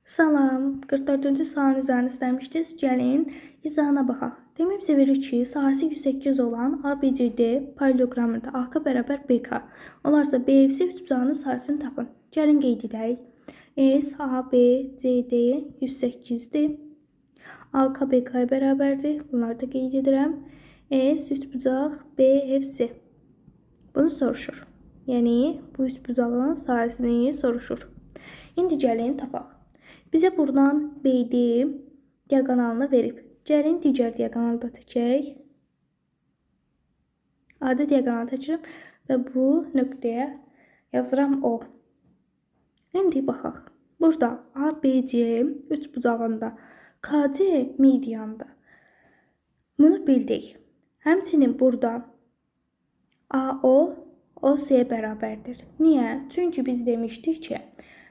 Salam, 44-cü sualın izahını istəmişdiniz. Gəlin, izahına baxaq. Demək bizə verir ki, sahəsi 108 olan ABCD paralelogramında AK bərabər BK. Olarsa BFC üçbucağının sahəsini tapın. Gəlin qeyd edək. ABCD 108-dir. AK BK-ya bərabərdir. Bunları da qeyd edirəm. S üçbucaq BFC. Bunu soruşur. Yəni, bu üçbucağın sahəsini soruşur. İndi gəlin tapaq. Bizə buradan BD diaqonalını verib. Gəlin digər diaqonalı da çəkək. Adi diaqonalı çəkirəm və bu nöqtəyə yazıram O. İndi baxaq. Burada ABC üçbucağında KC medianda. Bunu bildik. Həmçinin burada AO OC-yə bərabərdir. Niyə? Çünki biz demişdik ki,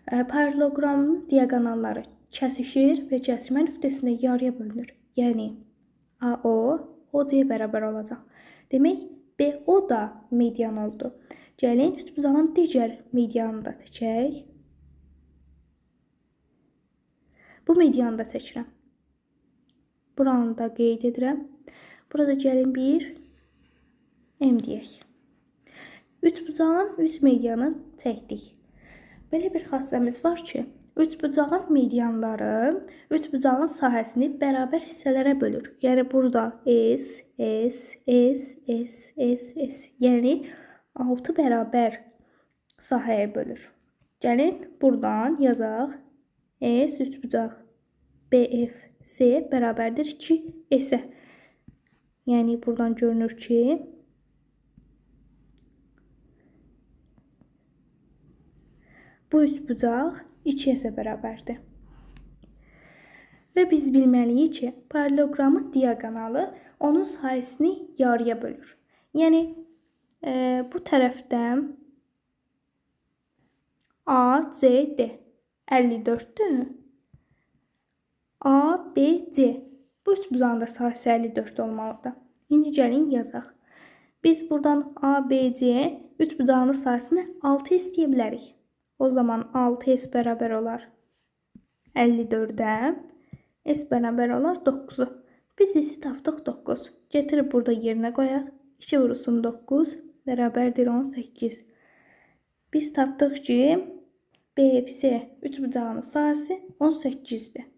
paralelogramın diaqonalları kəsişir və kəsişmə nöqtəsində yarıya bölünür. Yəni, AO OC-yə bərabər olacaq. Demək, BO da median oldu. Gəlin, üçbucağın digər medianını da çəkək. Bu medianı da çəkirəm. Buranı da qeyd edirəm. Burada gəlin bir M deyək. Üçbucağın üç medianı çəkdik. Belə bir xassəmiz var ki, üçbucağın medianları üçbucağın sahəsini bərabər hissələrə bölür. Yəni, burada S, S, S, S, S, S. Yəni, 6 bərabər sahəyə bölür. Gəlin, buradan yazaq. S üçbucaq BFC bərabərdir 2 S-ə. Yəni, buradan görünür ki, bu üçbucaq 2S-ə bərabərdir. Və biz bilməliyik ki, paralelogramın diaqonalı onun sahəsini yarıya bölür. Yəni, bu tərəfdən ACD 54-dür. ABC. Bu üçbucağın da sahəsi 54 olmalıdır. İndi gəlin yazaq. Biz buradan ABC üçbucağının sahəsini 6 istəyə bilərik. O zaman 6S bərabər olar 54-ə. S bərabər olar 9-u. Biz S-i tapdıq 9. Getirib burada yerinə qoyaq. 2 vurulsun 9 bərabərdir 18. Biz tapdıq ki, BFC üçbucağının sahəsi 18-dir.